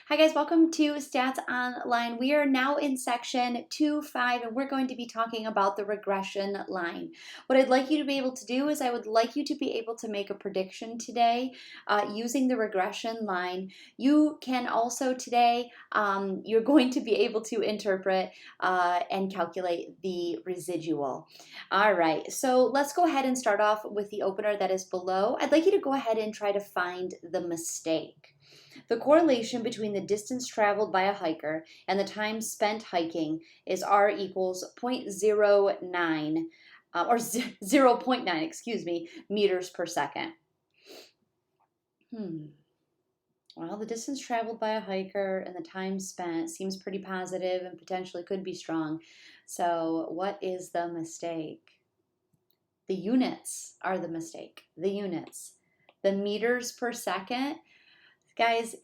Hi guys, welcome to Stats Online. We are now in section 2.5 and we're going to be talking about the regression line. What I'd like you to be able to do is I would like you to be able to make a prediction today using the regression line. You can also today, you're going to be able to interpret and calculate the residual. All right, so let's go ahead and start off with the opener that is below. I'd like you to go ahead and try to find the mistake. The correlation between the distance traveled by a hiker and the time spent hiking is R equals 0.09, or 0.9, excuse me, meters per second. Well, the distance traveled by a hiker and the time spent seems pretty positive and potentially could be strong. So what is the mistake? The units are the mistake. The units. The meters per second. Guys,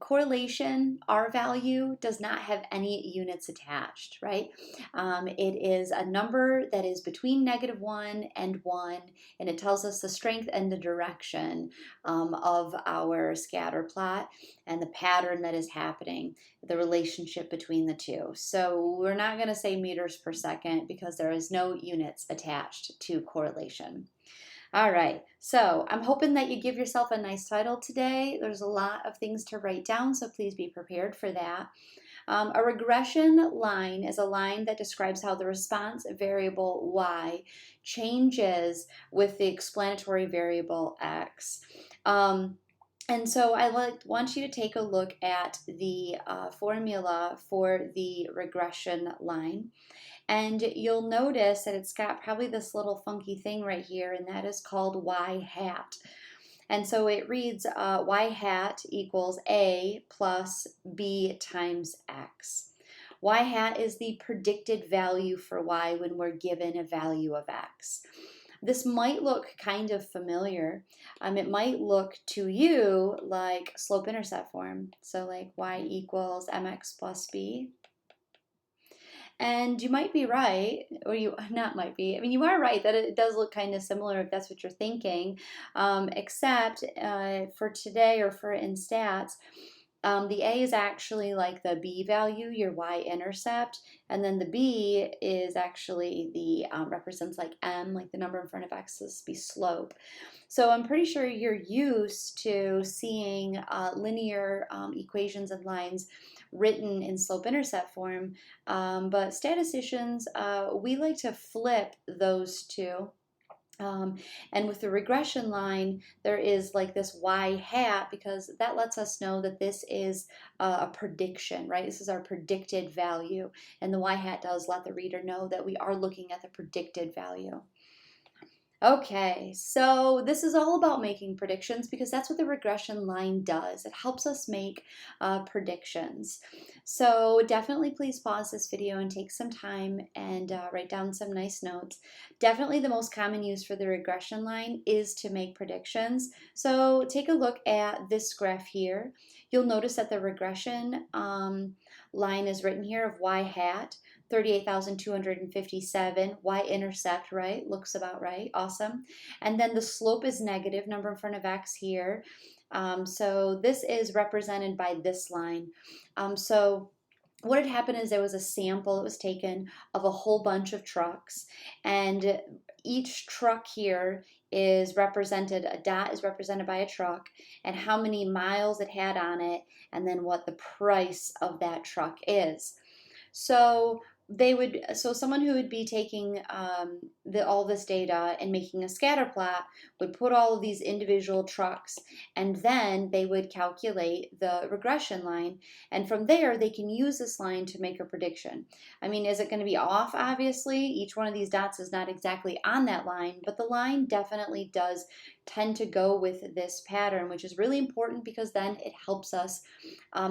correlation, R value, does not have any units attached, right? It is a number that is between -1 and 1, and it tells us the strength and the direction of our scatter plot and the pattern that is happening, the relationship between the two. So we're not going to say meters per second because there is no units attached to correlation. All right, so I'm hoping that you give yourself a nice title today. There's a lot of things to write down, so please be prepared for that. A regression line is a line that describes how the response variable y changes with the explanatory variable x. And so I want you to take a look at the formula for the regression line. And you'll notice that it's got probably this little funky thing right here, and that is called y hat. And so it reads y hat equals a plus b times x. Y hat is the predicted value for y when we're given a value of x. This might look kind of familiar. It might look to you like slope-intercept form. So like y equals mx plus b. And you might be right, or you not might be. I mean, you are right that it does look kind of similar if that's what you're thinking, except for today or for in stats, the A is actually like the B value, your y-intercept, and then the B is actually the, represents like M, like the number in front of X, this be slope. So I'm pretty sure you're used to seeing linear equations and lines written in slope-intercept form, but statisticians, we like to flip those two. And with the regression line, there is like this y hat because that lets us know that this is a prediction, right? This is our predicted value. And the y hat does let the reader know that we are looking at the predicted value. Okay, so this is all about making predictions because that's what the regression line does. It helps us make predictions. So definitely please pause this video and take some time and write down some nice notes. Definitely the most common use for the regression line is to make predictions. So take a look at this graph here. You'll notice that the regression line is written here of y hat. 38,257, y-intercept, right? Looks about right. Awesome. And then the slope is negative, number in front of x here. So this is represented by this line. So what had happened is there was a sample that was taken of a whole bunch of trucks, and each truck here is represented, a dot is represented by a truck, and how many miles it had on it, and then what the price of that truck is. So someone who would be taking all this data and making a scatter plot would put all of these individual trucks, and then they would calculate the regression line, and from there they can use this line to make a prediction. I mean, is it going to be off? Obviously, each one of these dots is not exactly on that line, but the line definitely does tend to go with this pattern, which is really important because then it helps us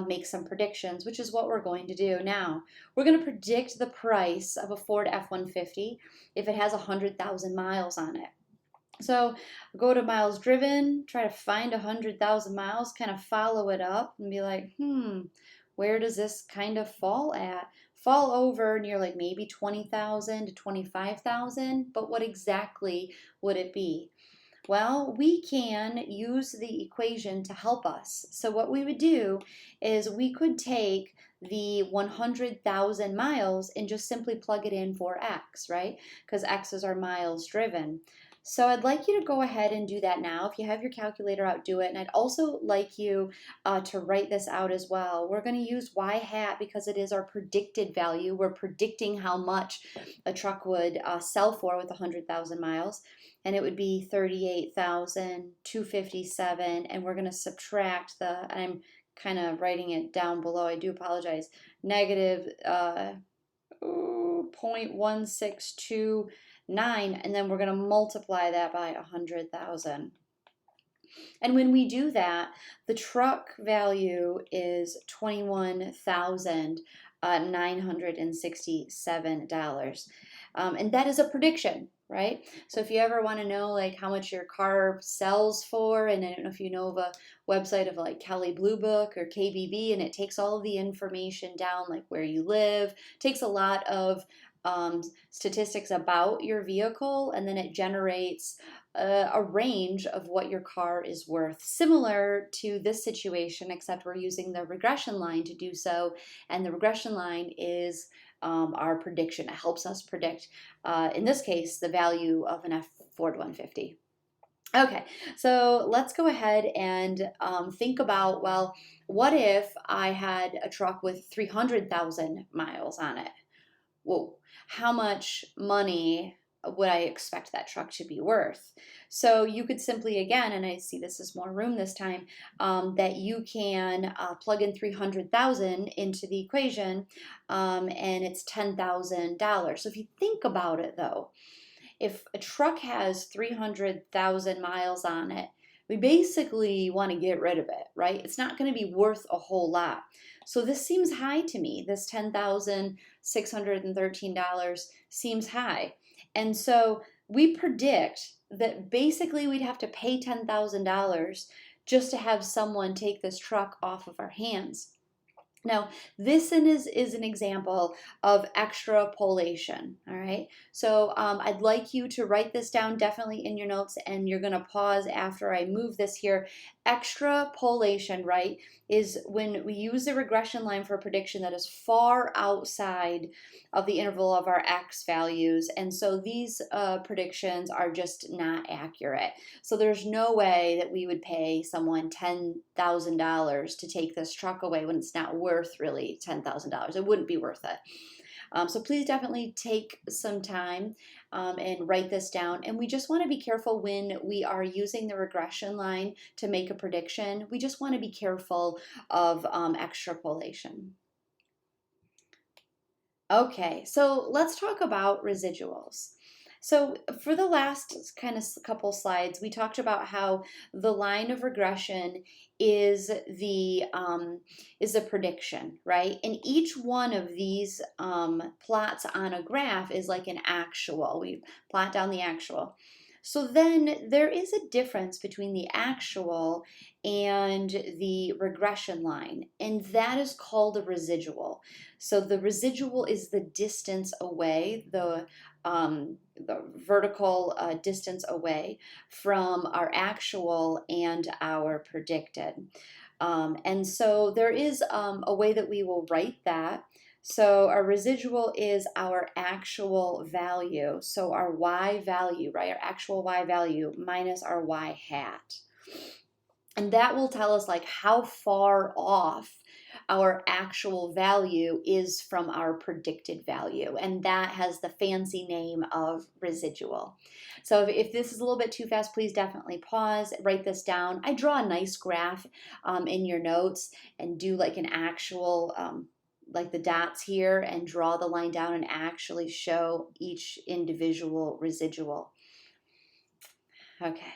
make some predictions, which is what we're going to do now. We're going to predict the price of a Ford F-150 if it has 100,000 miles on it. So go to miles driven, try to find 100,000 miles, kind of follow it up and be like, where does this kind of fall at? Fall over near like maybe 20,000 to 25,000, but what exactly would it be? Well, we can use the equation to help us. So what we would do is we could take the 100,000 miles and just simply plug it in for x, right? Because x is our miles driven. So I'd like you to go ahead and do that now. If you have your calculator out, do it. And I'd also like you to write this out as well. We're going to use y hat because it is our predicted value. We're predicting how much a truck would sell for with 100,000 miles. And it would be 38,257. And we're going to subtract and I'm kind of writing it down below. I do apologize. Negative 0.1629, and then we're going to multiply that by 100,000. And when we do that, the truck value is $21,967. And that is a prediction, right? So if you ever want to know like how much your car sells for, and I don't know if you know of a website of like Kelley Blue Book or KBB, and it takes all of the information down, like where you live, takes a lot of statistics about your vehicle, and then it generates a range of what your car is worth, similar to this situation, except we're using the regression line to do so, and the regression line is our prediction. It helps us predict, in this case, the value of an Ford 150. Okay, so let's go ahead and think about, well, what if I had a truck with 300,000 miles on it? Whoa, how much money would I expect that truck to be worth? So you could simply, again, and I see this is more room this time, that you can plug in 300,000 into the equation, and it's $10,000. So if you think about it though, if a truck has 300,000 miles on it, we basically want to get rid of it, right? It's not going to be worth a whole lot. So this seems high to me. This $10,613 seems high. And so we predict that basically we'd have to pay $10,000 just to have someone take this truck off of our hands. Now, this is an example of extrapolation, all right? So I'd like you to write this down definitely in your notes, and you're going to pause after I move this here. Extrapolation, right, is when we use the regression line for a prediction that is far outside of the interval of our x values, and so these predictions are just not accurate. So there's no way that we would pay someone $10,000 to take this truck away when it's not worth really $10,000. It wouldn't be worth it. So please definitely take some time and write this down. And we just want to be careful when we are using the regression line to make a prediction. We just want to be careful of extrapolation. Okay, so let's talk about residuals. So for the last kind of couple slides, we talked about how the line of regression is the prediction, right? And each one of these plots on a graph is like an actual. We plot down the actual. So then there is a difference between the actual and the regression line, and that is called a residual. So the residual is the distance away, the vertical distance away from our actual and our predicted. And so there is a way that we will write that. So our residual is our actual value. So our y value, right? Our actual y value minus our y hat. And that will tell us like how far off our actual value is from our predicted value. And that has the fancy name of residual. So if this is a little bit too fast, please definitely pause, write this down. I draw a nice graph in your notes and do like an actual like the dots here, and draw the line down and actually show each individual residual. Okay.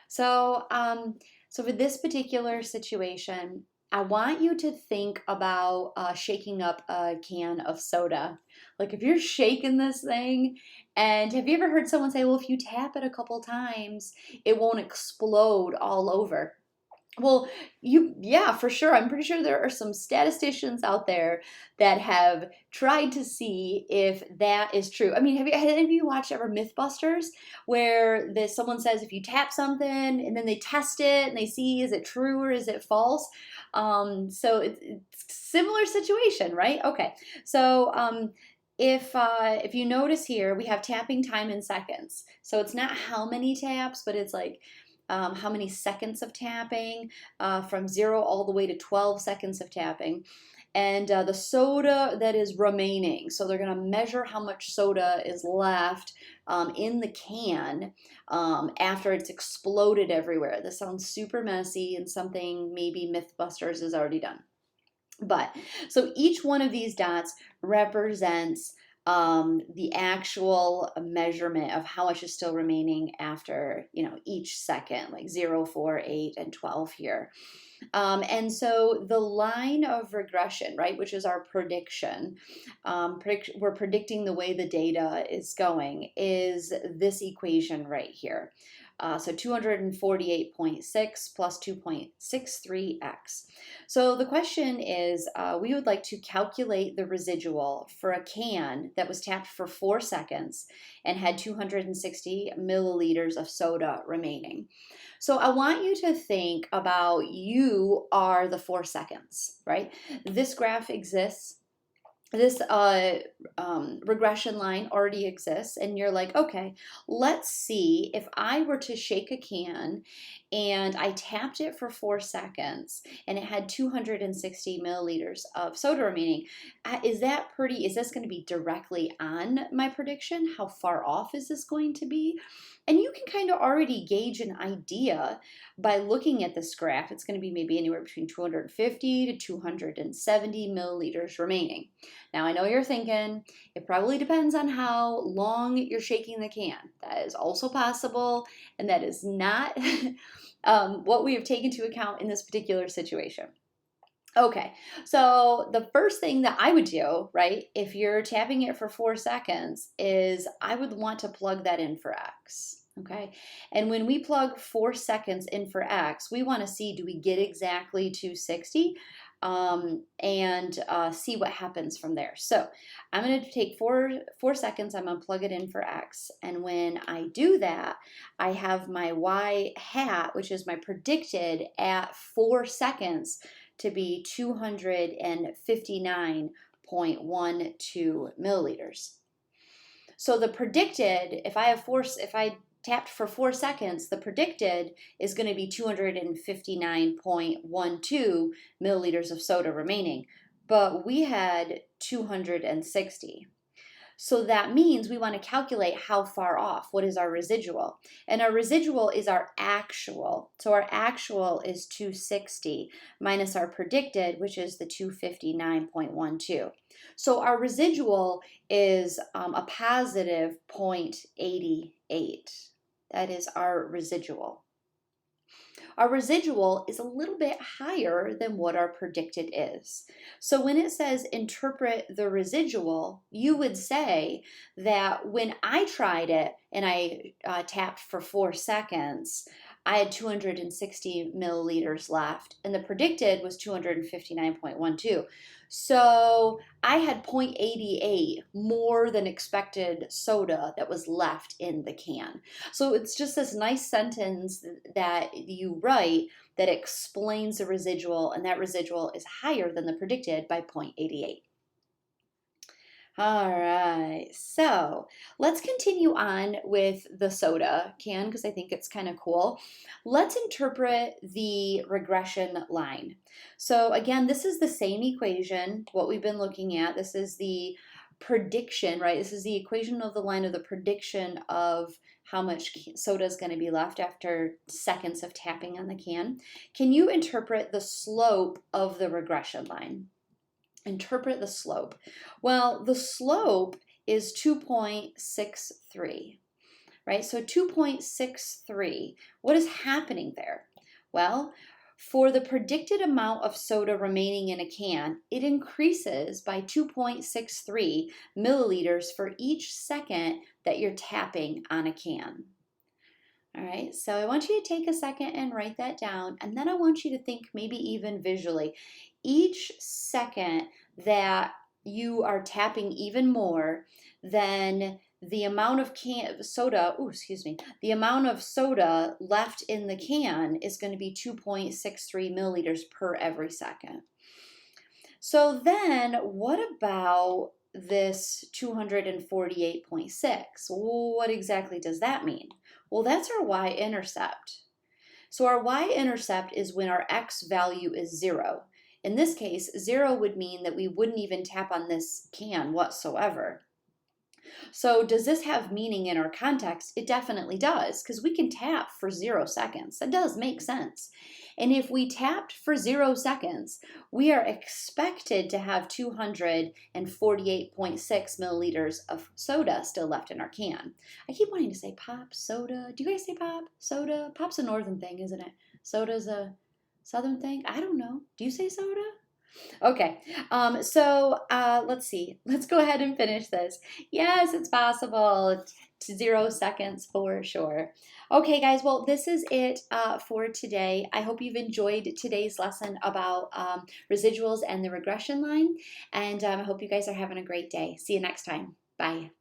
So, so for this particular situation, I want you to think about shaking up a can of soda. Like if you're shaking this thing, and have you ever heard someone say, well, if you tap it a couple times, it won't explode all over? Well, yeah, for sure. I'm pretty sure there are some statisticians out there that have tried to see if that is true. I mean, had any of you watched ever Mythbusters, where someone says if you tap something and then they test it and they see is it true or is it false? So it's similar situation, right? Okay, so if you notice here, we have tapping time in seconds. So it's not how many taps, but it's like how many seconds of tapping, from 0 all the way to 12 seconds of tapping. And the soda that is remaining. So they're going to measure how much soda is left in the can after it's exploded everywhere. This sounds super messy and something maybe Mythbusters has already done. But so each one of these dots represents the actual measurement of how much is still remaining after, each second, like 0, 4, 8, and 12 here. And so the line of regression, right, which is our prediction, we're predicting the way the data is going, is this equation right here. So 248.6 plus 2.63x. So the question is, we would like to calculate the residual for a can that was tapped for 4 seconds and had 260 milliliters of soda remaining. So I want you to think about you are the 4 seconds, right? This graph exists. This regression line already exists, and you're like, okay, let's see if I were to shake a can and I tapped it for 4 seconds and it had 260 milliliters of soda remaining. Is this going to be directly on my prediction? How far off is this going to be? And you can kind of already gauge an idea by looking at this graph. It's going to be maybe anywhere between 250 to 270 milliliters remaining. Now, I know you're thinking it probably depends on how long you're shaking the can. That is also possible, and that is not what we have taken into account in this particular situation. Okay, so the first thing that I would do, right, if you're tapping it for 4 seconds, is I would want to plug that in for X. Okay, and when we plug 4 seconds in for X, we want to see, do we get exactly 260? And see what happens from there. So I'm going to take four seconds, I'm going to plug it in for X. And when I do that, I have my Y hat, which is my predicted at 4 seconds, to be 259.12 milliliters. So the predicted, if I tapped for 4 seconds, the predicted is going to be 259.12 milliliters of soda remaining, but we had 260. So that means we want to calculate how far off. What is our residual? And our residual is our actual. So our actual is 260 minus our predicted, which is the 259.12. So our residual is a positive 0.88. That is our residual. Our residual is a little bit higher than what our predicted is. So when it says interpret the residual, you would say that when I tried it and I tapped for 4 seconds, I had 260 milliliters left, and the predicted was 259.12. So I had 0.88 more than expected soda that was left in the can. So it's just this nice sentence that you write that explains the residual, and that residual is higher than the predicted by 0.88. All right, so let's continue on with the soda can because I think it's kind of cool. Let's interpret the regression line. So again, this is the same equation, what we've been looking at. This is the prediction, right? This is the equation of the line of the prediction of how much soda is going to be left after seconds of tapping on the can. Can you interpret the slope of the regression line? Interpret the slope. Well, the slope is 2.63, right? So 2.63, what is happening there? Well, for the predicted amount of soda remaining in a can, it increases by 2.63 milliliters for each second that you're tapping on a can. All right, so I want you to take a second and write that down, and then I want you to think maybe even visually. Each second that you are tapping even more, then the amount of soda, the amount of soda left in the can is going to be 2.63 milliliters per every second. So then what about this 248.6? What exactly does that mean? Well, that's our y-intercept. So our y-intercept is when our x value is 0. In this case, 0 would mean that we wouldn't even tap on this can whatsoever. So does this have meaning in our context? It definitely does, because we can tap for 0 seconds. That does make sense. And if we tapped for 0 seconds, we are expected to have 248.6 milliliters of soda still left in our can. I keep wanting to say pop, soda. Do you guys say pop, soda? Pop's a northern thing, isn't it? Soda's a southern thing? I don't know. Do you say soda? Okay, let's see. Let's go ahead and finish this. Yes, it's possible. 0 seconds for sure. Okay, guys, well, this is it for today. I hope you've enjoyed today's lesson about residuals and the regression line, and I hope you guys are having a great day. See you next time. Bye.